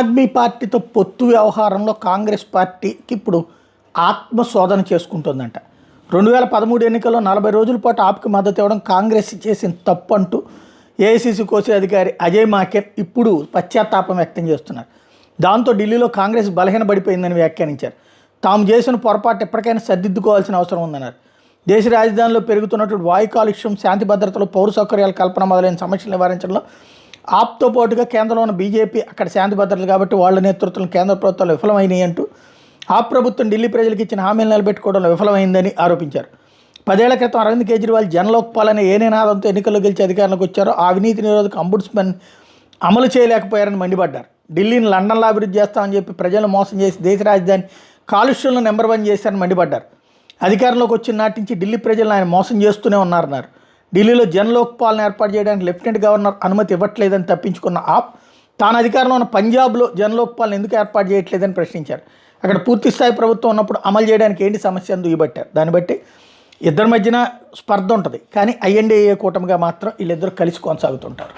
ఆద్మీ పార్టీతో పొత్తు వ్యవహారంలో కాంగ్రెస్ పార్టీకి ఇప్పుడు ఆత్మశోధన చేసుకుంటుందంట. 2013 ఎన్నికల్లో 40 రోజుల పాటు ఆప్కి మద్దతు ఇవ్వడం కాంగ్రెస్ చేసిన తప్పు అంటూ ఏఐసీసీ కోసి అధికారి అజయ్ మాకెన్ ఇప్పుడు పశ్చాత్తాపం వ్యక్తం చేస్తున్నారు. దాంతో ఢిల్లీలో కాంగ్రెస్ బలహీనపడిపోయిందని వ్యాఖ్యానించారు. తాము చేసిన పొరపాటు ఎప్పటికైనా సర్దిద్దుకోవాల్సిన అవసరం ఉందన్నారు. దేశ రాజధానిలో పెరుగుతున్నటువంటి వాయు కాలుష్యం, శాంతి భద్రతలు, పౌర సౌకర్యాల కల్పన మొదలైన సమస్యలు నివారించడంలో ఆప్తో పాటుగా కేంద్రంలో ఉన్న బీజేపీ అక్కడ శాంతి భద్రతలు కాబట్టి వాళ్ళ నేతృత్వంలో కేంద్ర ప్రభుత్వాలు విఫలమైనాయి అంటూ ఆప్ ప్రభుత్వం ఢిల్లీ ప్రజలకు ఇచ్చిన హామీలు నిలబెట్టుకోవడంలో విఫలమైందని ఆరోపించారు. 10 ఏళ్ల క్రితం అరవింద్ కేజ్రీవాల్ జనలోక్పాల్ అనే ఏ నినాదంతో ఎన్నికల్లో గెలిచి అధికారంలోకి వచ్చారో ఆ అవినీతి నిరోధక అంబుడ్స్మన్ అమలు చేయలేకపోయారని మండిపడ్డారు. ఢిల్లీని లండన్లో అభివృద్ధి చేస్తామని చెప్పి ప్రజలను మోసం చేసి దేశ రాజధాని కాలుష్యంలో నెంబర్ 1 చేశారని మండిపడ్డారు. అధికారంలోకి వచ్చిన నాటి నుంచి ఢిల్లీ ప్రజలను ఆయన మోసం చేస్తూనే ఉన్నారన్నారు. ఢిల్లీలో జనలోక్పాల్ని ఏర్పాటు చేయడానికి లెఫ్టినెంట్ గవర్నర్ అనుమతి ఇవ్వట్లేదని తప్పించుకున్న ఆప్ తాను అధికారంలో ఉన్న పంజాబ్లో జనలోక్పాల్ని ఎందుకు ఏర్పాటు చేయట్లేదని ప్రశ్నించారు. అక్కడ పూర్తిస్థాయి ప్రభుత్వం ఉన్నప్పుడు అమలు చేయడానికి ఏంటి సమస్య అని దుయ్యబట్టారు. దాన్ని బట్టి ఇద్దరి మధ్యన స్పర్ధ ఉంటుంది, కానీ ఐఎన్డీఏ కూటమిగా మాత్రం వీళ్ళిద్దరూ కలిసి కొనసాగుతుంటారు.